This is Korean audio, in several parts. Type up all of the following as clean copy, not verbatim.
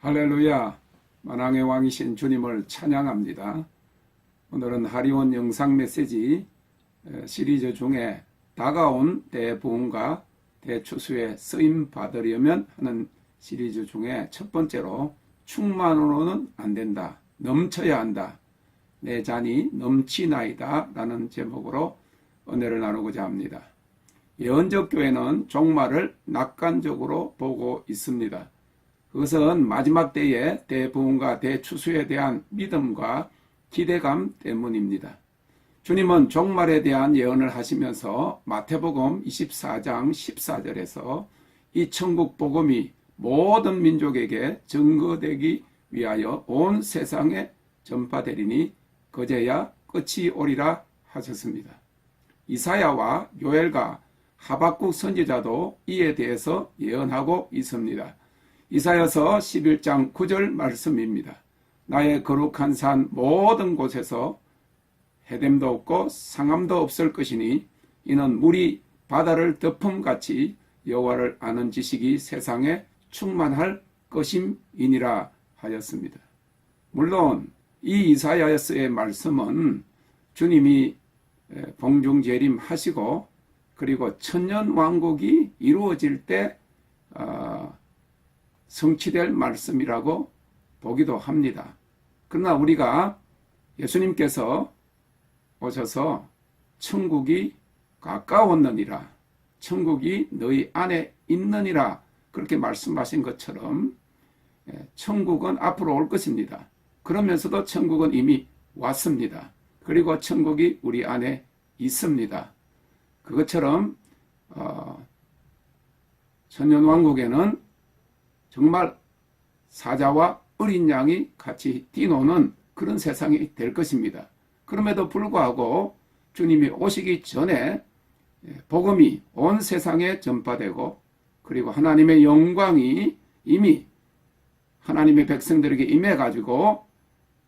할렐루야, 만왕의 왕이신 주님을 찬양합니다. 오늘은 하리온 영상 메시지 시리즈 중에 다가온 대부흥과 대추수에 쓰임 받으려면 하는 시리즈 중에 첫 번째로 충만으로는 안 된다, 넘쳐야 한다, 내 잔이 넘치나이다 라는 제목으로 은혜를 나누고자 합니다. 예언적 교회는 종말을 낙관적으로 보고 있습니다. 그것은 마지막 때의 대부흥과 대추수에 대한 믿음과 기대감 때문입니다. 주님은 종말에 대한 예언을 하시면서 마태복음 24장 14절에서 이 천국 복음이 모든 민족에게 증거되기 위하여 온 세상에 전파되리니 그제야 끝이 오리라 하셨습니다. 이사야와 요엘과 하박국 선지자도 이에 대해서 예언하고 있습니다. 이사야서 11장 9절 말씀입니다. 나의 거룩한 산 모든 곳에서 해됨도 없고 상함도 없을 것이니 이는 물이 바다를 덮음같이 여호와를 아는 지식이 세상에 충만할 것임이니라 하였습니다. 물론 이 이사야서의 말씀은 주님이 공중 재림하시고 그리고 천년왕국이 이루어질 때 성취될 말씀이라고 보기도 합니다. 그러나 우리가 예수님께서 오셔서 천국이 가까웠느니라, 천국이 너희 안에 있느니라 그렇게 말씀하신 것처럼 천국은 앞으로 올 것입니다. 그러면서도 천국은 이미 왔습니다. 그리고 천국이 우리 안에 있습니다. 그것처럼 천년왕국에는 정말 사자와 어린 양이 같이 뛰노는 그런 세상이 될 것입니다. 그럼에도 불구하고 주님이 오시기 전에 복음이 온 세상에 전파되고 그리고 하나님의 영광이 이미 하나님의 백성들에게 임해가지고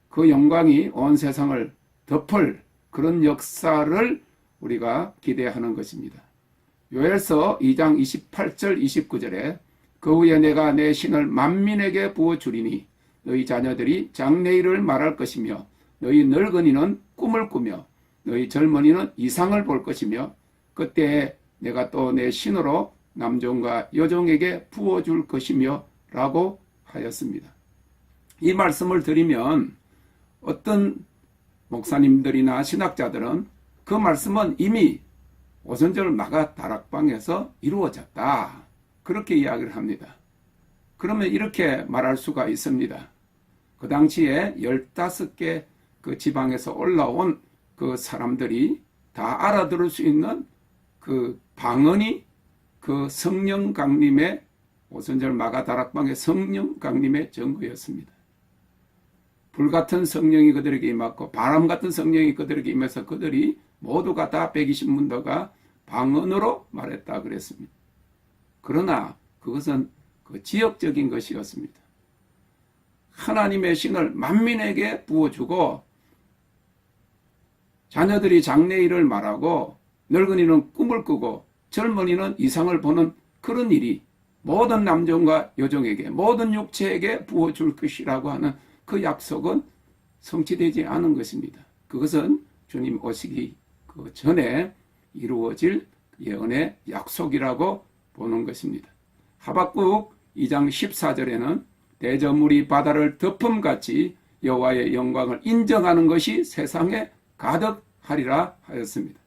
그 영광이 온 세상을 덮을 그런 역사를 우리가 기대하는 것입니다. 요엘서 2장 28절 29절에 그 후에 내가 내 신을 만민에게 부어주리니 너희 자녀들이 장래일을 말할 것이며 너희 늙은이는 꿈을 꾸며 너희 젊은이는 이상을 볼 것이며 그때에 내가 또 내 신으로 남종과 여종에게 부어줄 것이며 라고 하였습니다. 이 말씀을 드리면 어떤 목사님들이나 신학자들은 그 말씀은 이미 오순절 마가 다락방에서 이루어졌다, 그렇게 이야기를 합니다. 그러면 이렇게 말할 수가 있습니다. 그 당시에 15개 그 지방에서 올라온 그 사람들이 다 알아들을 수 있는 그 방언이 그 성령 강림의 오순절 마가 다락방의 성령 강림의 증거였습니다. 불같은 성령이 그들에게 임했고 바람 같은 성령이 그들에게 임해서 그들이 모두가 다 120문도가 방언으로 말했다 그랬습니다. 그러나 그것은 그 지역적인 것이었습니다. 하나님의 신을 만민에게 부어주고 자녀들이 장래일을 말하고 늙은이는 꿈을 꾸고 젊은이는 이상을 보는 그런 일이 모든 남종과 여종에게 모든 육체에게 부어줄 것이라고 하는 그 약속은 성취되지 않은 것입니다. 그것은 주님 오시기 그 전에 이루어질 예언의 약속이라고 보는 것입니다. 하박국 2장 14절에는 대저물이 바다를 덮음같이 여호와의 영광을 인정하는 것이 세상에 가득하리라 하였습니다.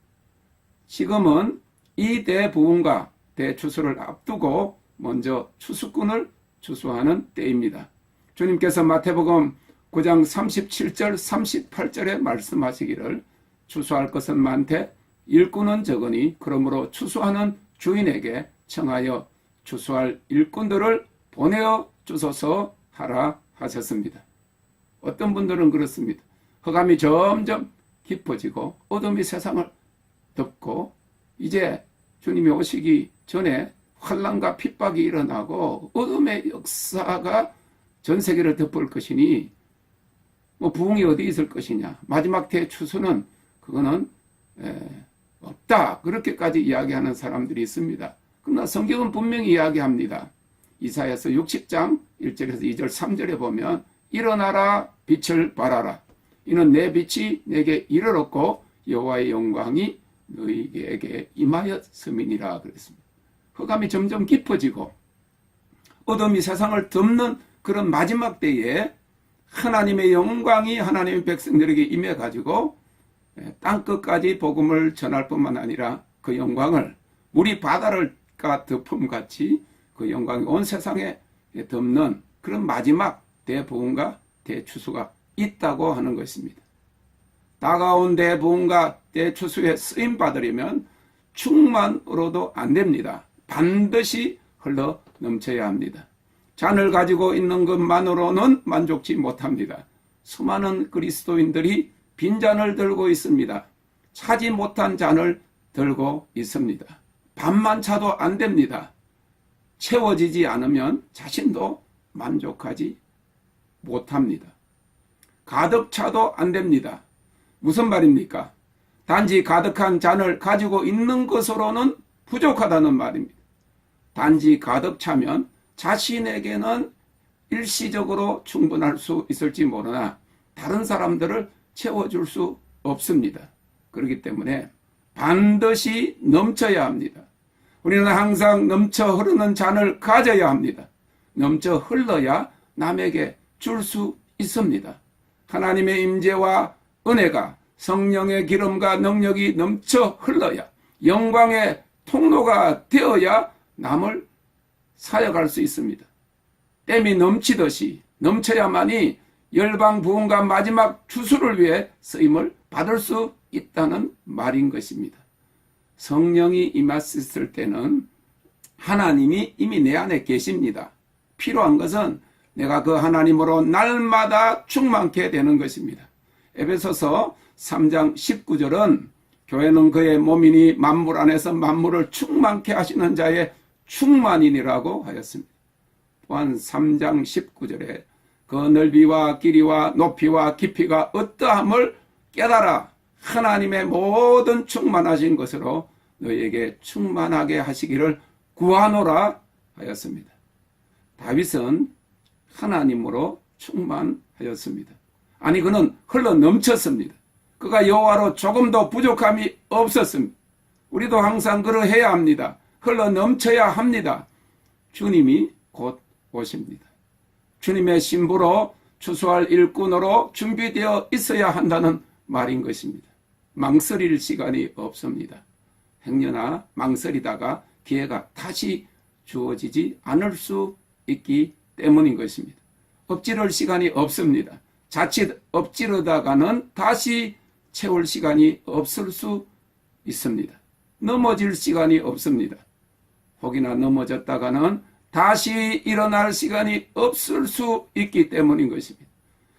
지금은 이 대부흥과 대추수를 앞두고 먼저 추수꾼을 추수하는 때입니다. 주님께서 마태복음 9장 37절 38절에 말씀하시기를 추수할 것은 많되 일꾼은 적으니 그러므로 추수하는 주인에게 청하여 추수할 일꾼들을 보내어 주소서 하라 하셨습니다. 어떤 분들은 그렇습니다. 흑암이 점점 깊어지고 어둠이 세상을 덮고 이제 주님이 오시기 전에 환난과 핍박이 일어나고 어둠의 역사가 전 세계를 덮을 것이니 부흥이 어디 있을 것이냐, 마지막 대추수는 그거는 없다, 그렇게까지 이야기하는 사람들이 있습니다. 그러나 성경은 분명히 이야기합니다. 이사야서 60장 1절에서 2절 3절에 보면 일어나라 빛을 발하라. 이는 내 빛이 내게 이르렀고 여호와의 영광이 너희에게 임하였음이니라 그랬습니다. 흑암이 점점 깊어지고 어둠이 세상을 덮는 그런 마지막 때에 하나님의 영광이 하나님의 백성들에게 임해가지고 땅끝까지 복음을 전할 뿐만 아니라 그 영광을 물이 바다를 덮음같이 그 영광이 온 세상에 덮는 그런 마지막 대부흥과 대추수가 있다고 하는 것입니다. 다가온 대부흥과 대추수에 쓰임 받으려면 충만으로도 안 됩니다. 반드시 흘러 넘쳐야 합니다. 잔을 가지고 있는 것만으로는 만족치 못합니다. 수많은 그리스도인들이 빈잔을 들고 있습니다. 차지 못한 잔을 들고 있습니다. 반만 차도 안 됩니다. 채워지지 않으면 자신도 만족하지 못합니다. 가득 차도 안 됩니다. 무슨 말입니까? 단지 가득한 잔을 가지고 있는 것으로는 부족하다는 말입니다. 단지 가득 차면 자신에게는 일시적으로 충분할 수 있을지 모르나 다른 사람들을 채워줄 수 없습니다. 그렇기 때문에 반드시 넘쳐야 합니다. 우리는 항상 넘쳐 흐르는 잔을 가져야 합니다. 넘쳐 흘러야 남에게 줄 수 있습니다. 하나님의 임재와 은혜가 성령의 기름과 능력이 넘쳐 흘러야 영광의 통로가 되어야 남을 사역할 수 있습니다. 댐이 넘치듯이 넘쳐야만이 열방 부흥과 마지막 추수를 위해 쓰임을 받을 수 있다는 말인 것입니다. 성령이 임하셨을 때는 하나님이 이미 내 안에 계십니다. 필요한 것은 내가 그 하나님으로 날마다 충만케 되는 것입니다. 에베소서 3장 19절은 교회는 그의 몸이니 만물 안에서 만물을 충만케 하시는 자의 충만이니라고 하였습니다. 또한 3장 19절에 그 넓이와 길이와 높이와 깊이가 어떠함을 깨달아 하나님의 모든 충만하신 것으로 너희에게 충만하게 하시기를 구하노라 하였습니다. 다윗은 하나님으로 충만하였습니다. 아니 그는 흘러 넘쳤습니다. 그가 여호와로 조금도 부족함이 없었습니다. 우리도 항상 그러해야 합니다. 흘러 넘쳐야 합니다. 주님이 곧 오십니다. 주님의 신부로 추수할 일꾼으로 준비되어 있어야 한다는 말인 것입니다. 망설일 시간이 없습니다. 행여나 망설이다가 기회가 다시 주어지지 않을 수 있기 때문인 것입니다. 엎지를 시간이 없습니다. 자칫 엎지르다가는 다시 채울 시간이 없을 수 있습니다. 넘어질 시간이 없습니다. 혹이나 넘어졌다가는 다시 일어날 시간이 없을 수 있기 때문인 것입니다.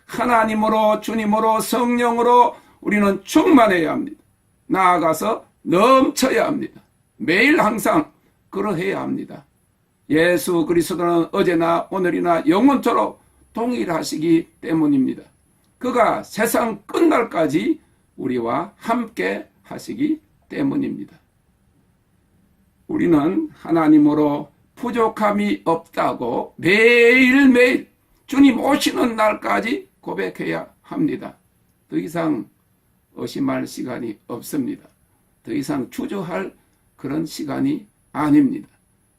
하나님으로 주님으로 성령으로 우리는 충만해야 합니다. 나아가서 넘쳐야 합니다. 매일 항상 그러해야 합니다. 예수 그리스도는 어제나 오늘이나 영원토록 동일하시기 때문입니다. 그가 세상 끝날까지 우리와 함께 하시기 때문입니다. 우리는 하나님으로 부족함이 없다고 매일매일 주님 오시는 날까지 고백해야 합니다. 더 이상 의심할 시간이 없습니다. 더 이상 주저할 그런 시간이 아닙니다.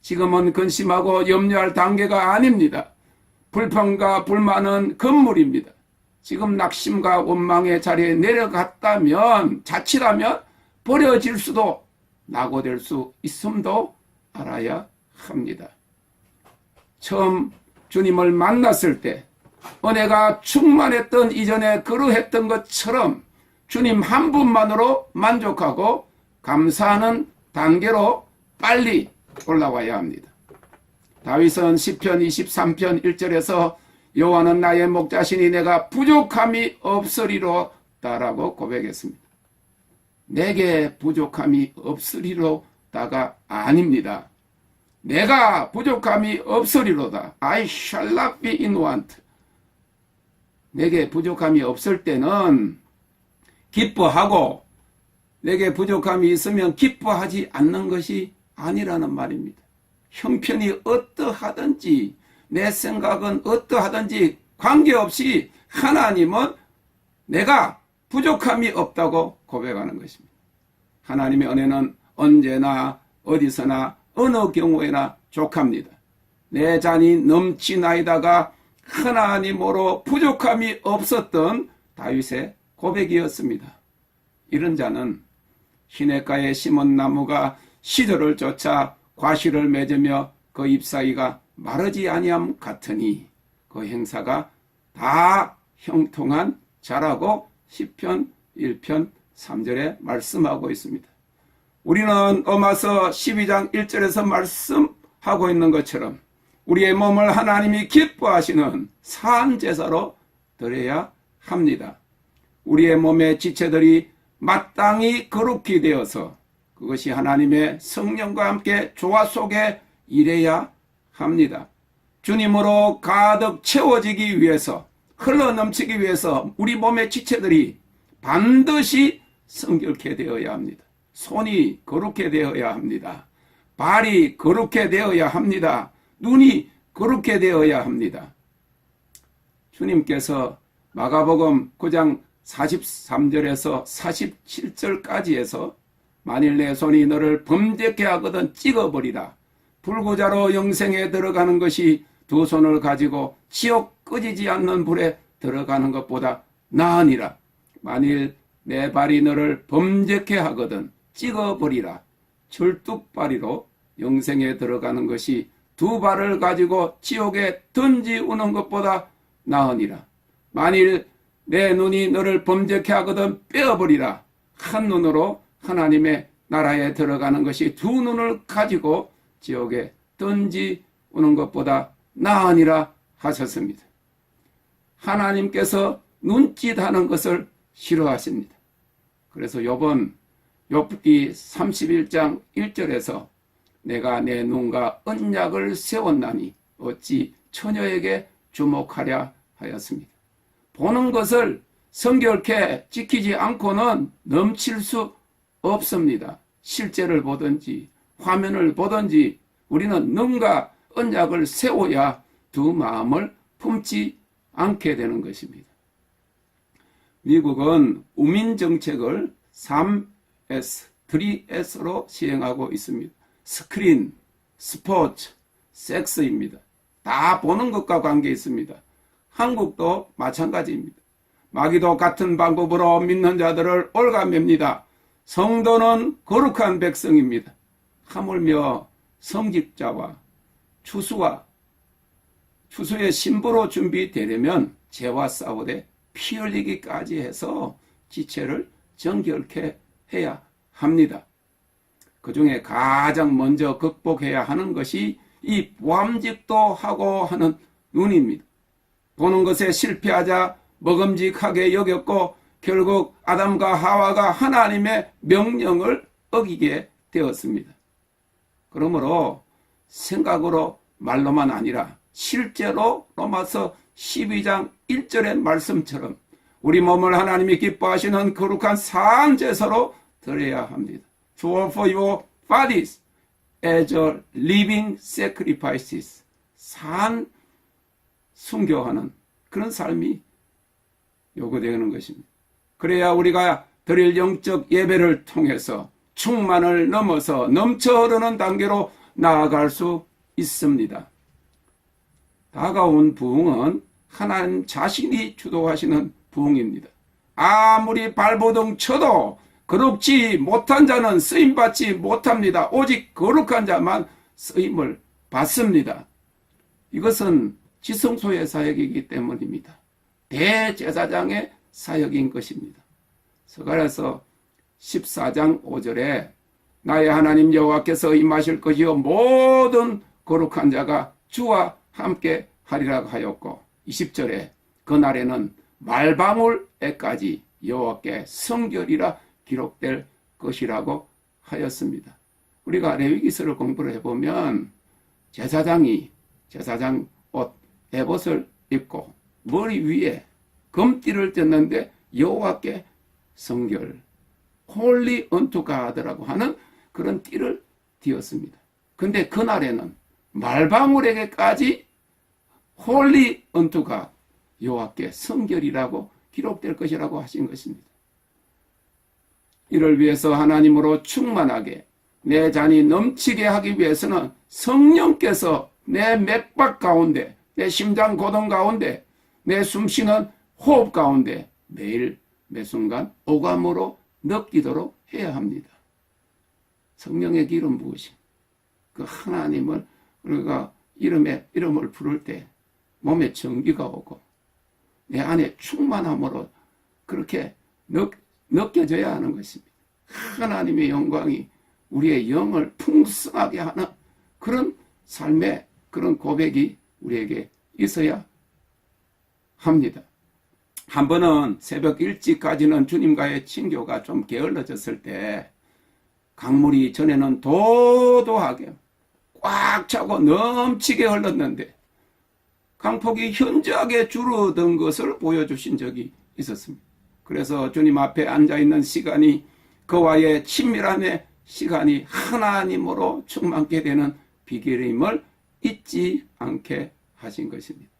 지금은 근심하고 염려할 단계가 아닙니다. 불평과 불만은 금물입니다. 지금 낙심과 원망의 자리에 내려갔다면 자칫하면 버려질 수도 낙오될 수 있음도 알아야 합니다. 처음 주님을 만났을 때 은혜가 충만했던 이전에 그러했던 것처럼 주님 한 분만으로 만족하고 감사하는 단계로 빨리 올라와야 합니다. 다윗은 시편 23편 1절에서 여호와는 나의 목자시니 내가 부족함이 없으리로다라고 고백했습니다. 내게 부족함이 없으리로다가 아닙니다. 내가 부족함이 없으리로다. I shall not be in want. 내게 부족함이 없을 때는 기뻐하고 내게 부족함이 있으면 기뻐하지 않는 것이 아니라는 말입니다. 형편이 어떠하든지 내 생각은 어떠하든지 관계없이 하나님은 내가 부족함이 없다고 고백하는 것입니다. 하나님의 은혜는 언제나 어디서나 어느 경우에나 족합니다. 내 잔이 넘치나이다가 하나님으로 부족함이 없었던 다윗의 고백이었습니다. 이런 자는 시냇가에 심은 나무가 시절을 쫓아 과실을 맺으며 그 잎사귀가 마르지 아니함 같으니 그 행사가 다 형통한 자라고 시편 1편 3절에 말씀하고 있습니다. 우리는 로마서 12장 1절에서 말씀하고 있는 것처럼 우리의 몸을 하나님이 기뻐하시는 산 제사로 드려야 합니다. 우리의 몸의 지체들이 마땅히 거룩히 되어서 그것이 하나님의 성령과 함께 조화 속에 일해야 합니다. 주님으로 가득 채워지기 위해서, 흘러넘치기 위해서 우리 몸의 지체들이 반드시 성결케 되어야 합니다. 손이 거룩해 되어야 합니다. 발이 거룩해 되어야 합니다. 눈이 거룩해 되어야 합니다. 주님께서 마가복음 9장 43절에서 47절까지 해서 만일 내 손이 너를 범죄케 하거든 찍어버리라. 불구자로 영생에 들어가는 것이 두 손을 가지고 지옥 끄지지 않는 불에 들어가는 것보다 나으니라. 만일 내 발이 너를 범죄케 하거든 찍어버리라. 철뚝발이로 영생에 들어가는 것이 두 발을 가지고 지옥에 던지우는 것보다 나으니라. 만일 내 눈이 너를 범죄케 하거든 빼어버리라. 한 눈으로 하나님의 나라에 들어가는 것이 두 눈을 가지고 지옥에 던지우는 것보다 나으니라 하셨습니다. 하나님께서 눈짓하는 것을 싫어하십니다. 그래서 욥기 31장 1절에서 내가 내 눈과 언약을 세웠나니 어찌 처녀에게 주목하랴 하였습니다. 보는 것을 성결케 지키지 않고는 넘칠 수 없습니다. 실제를 보든지 화면을 보든지 우리는 눈과 언약을 세워야 두 마음을 품지 않게 되는 것입니다. 미국은 우민 정책을 3S, 3S로 시행하고 있습니다. 스크린, 스포츠, 섹스입니다. 다 보는 것과 관계 있습니다. 한국도 마찬가지입니다. 마귀도 같은 방법으로 믿는 자들을 올가맵니다. 성도는 거룩한 백성입니다. 하물며 성직자와 추수의 신부로 준비되려면 죄와 싸우되 피 흘리기까지 해서 지체를 정결케 해야 합니다. 그 중에 가장 먼저 극복해야 하는 것이 이 보암직도 하고 하는 눈입니다. 보는 것에 실패하자 먹음직하게 여겼고 결국 아담과 하와가 하나님의 명령을 어기게 되었습니다. 그러므로 생각으로 말로만 아니라 실제로 로마서 12장 1절의 말씀처럼 우리 몸을 하나님이 기뻐하시는 거룩한 산 제사로 드려야 합니다. To offer your bodies as a living sacrifices. 산 순교하는 그런 삶이 요구되는 것입니다. 그래야 우리가 드릴 영적 예배를 통해서 충만을 넘어서 넘쳐 흐르는 단계로 나아갈 수 있습니다. 다가온 부흥은 하나님 자신이 주도하시는 부흥입니다. 아무리 발버둥 쳐도 거룩지 못한 자는 쓰임받지 못합니다. 오직 거룩한 자만 쓰임을 받습니다. 이것은 지성소의 사역이기 때문입니다. 대제사장의 사역인 것입니다. 스가랴서 14장 5절에 나의 하나님 여호와께서 임하실 것이요 모든 거룩한 자가 주와 함께 하리라 하였고 20절에 그날에는 말방울에까지 여호와께 성결이라 기록될 것이라고 하였습니다. 우리가 레위기서를 공부를 해보면 제사장이 제사장 옷 에봇을 입고 머리 위에 금띠를 떴는데 여호와께 성결 홀리 언투 가드라고 하는 그런 띠를 띄었습니다. 근데 그날에는 말방울에게까지 홀리 언투가 여호와께 성결이라고 기록될 것이라고 하신 것입니다. 이를 위해서 하나님으로 충만하게 내 잔이 넘치게 하기 위해서는 성령께서 내 맥박 가운데, 내 심장 고동 가운데, 내 숨쉬는 호흡 가운데 매일 매순간 오감으로 느끼도록 해야 합니다. 성령의 기름 부으심, 그 하나님을 우리가 이름을 부를 때 몸에 정기가 오고 내 안에 충만함으로 그렇게 느껴져야 하는 것입니다. 하나님의 영광이 우리의 영을 풍성하게 하는 그런 삶의 그런 고백이 우리에게 있어야 합니다. 한 번은 새벽 일찍까지는 주님과의 친교가 좀 게을러졌을 때 강물이 전에는 도도하게 꽉 차고 넘치게 흘렀는데 강폭이 현저하게 줄어든 것을 보여주신 적이 있었습니다. 그래서 주님 앞에 앉아있는 시간이 그와의 친밀함의 시간이 하나님으로 충만케 되는 비결임을 잊지 않게 하신 것입니다.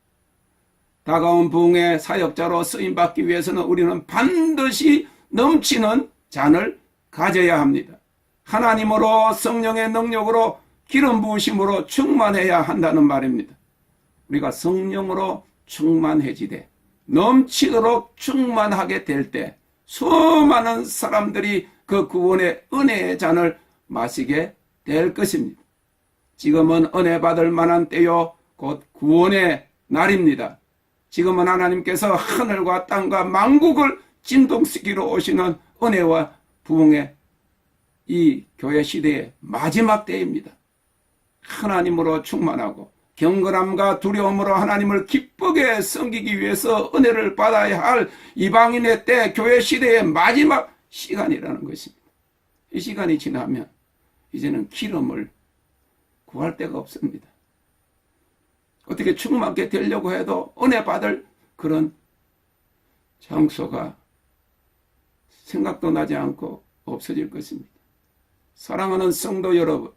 다가온 부흥의 사역자로 쓰임받기 위해서는 우리는 반드시 넘치는 잔을 가져야 합니다. 하나님으로 성령의 능력으로 기름 부으심으로 충만해야 한다는 말입니다. 우리가 성령으로 충만해지되 넘치도록 충만하게 될 때 수많은 사람들이 그 구원의 은혜의 잔을 마시게 될 것입니다. 지금은 은혜 받을 만한 때요 곧 구원의 날입니다. 지금은 하나님께서 하늘과 땅과 만국을 진동시키러 오시는 은혜와 부흥의 이 교회 시대의 마지막 때입니다. 하나님으로 충만하고 경건함과 두려움으로 하나님을 기쁘게 섬기기 위해서 은혜를 받아야 할 이방인의 때, 교회 시대의 마지막 시간이라는 것입니다. 이 시간이 지나면 이제는 기름을 구할 데가 없습니다. 어떻게 충만하게 되려고 해도 은혜 받을 그런 장소가 생각도 나지 않고 없어질 것입니다. 사랑하는 성도 여러분,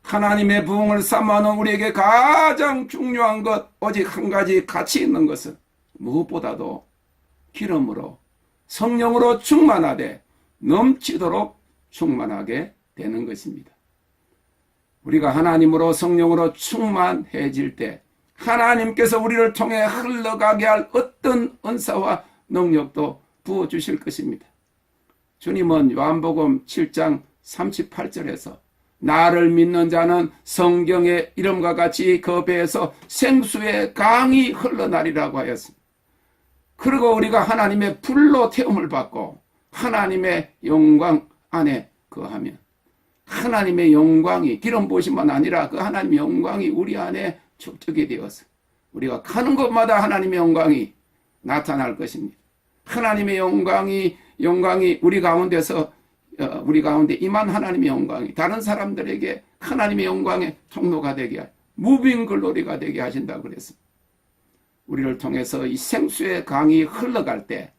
하나님의 부흥을 삼아하는 우리에게 가장 중요한 것, 오직 한 가지 가치 있는 것은 무엇보다도 기름으로 성령으로 충만하되 넘치도록 충만하게 되는 것입니다. 우리가 하나님으로 성령으로 충만해질 때 하나님께서 우리를 통해 흘러가게 할 어떤 은사와 능력도 부어주실 것입니다. 주님은 요한복음 7장 38절에서 나를 믿는 자는 성경의 이름과 같이 그 배에서 생수의 강이 흘러나리라고 하였습니다. 그리고 우리가 하나님의 불로 태움을 받고 하나님의 영광 안에 거하면 하나님의 영광이 기름 부으심만 아니라 그 하나님의 영광이 우리 안에 축적이 되어서 우리가 가는 곳마다 하나님의 영광이 나타날 것입니다. 하나님의 영광이 우리 가운데서 우리 가운데 임한 하나님의 영광이 다른 사람들에게 하나님의 영광의 통로가 되게 하여 무빙 글로리가 되게 하신다고 그랬습니다. 우리를 통해서 이 생수의 강이 흘러갈 때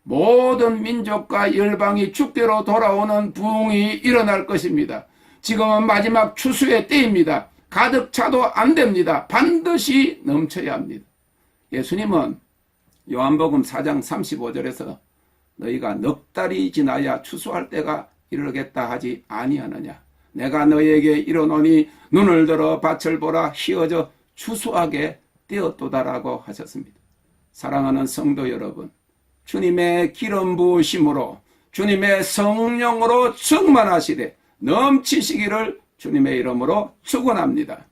모든 민족과 열방이 주께로 돌아오는 부흥이 일어날 것입니다. 지금은 마지막 추수의 때입니다. 가득 차도 안 됩니다. 반드시 넘쳐야 합니다. 예수님은 요한복음 4장 35절에서 너희가 넉 달이 지나야 추수할 때가 이르겠다 하지 아니하느냐. 내가 너희에게 이르노니 눈을 들어 밭을 보라 휘어져 추수하게 되었도다라고 하셨습니다. 사랑하는 성도 여러분, 주님의 기름 부으심으로 주님의 성령으로 충만하시되 넘치시기를 주님의 이름으로 축원합니다.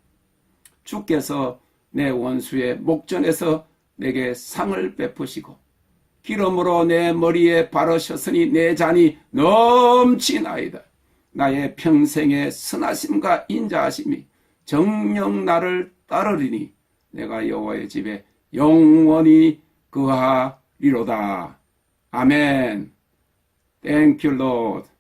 주께서 내 원수의 목전에서 내게 상을 베푸시고 기름으로 내 머리에 바르셨으니 내 잔이 넘치나이다. 나의 평생의 선하심과 인자하심이 정녕 나를 따르리니 내가 여호와의 집에 영원히 거하리로다. 아멘. Thank you, Lord.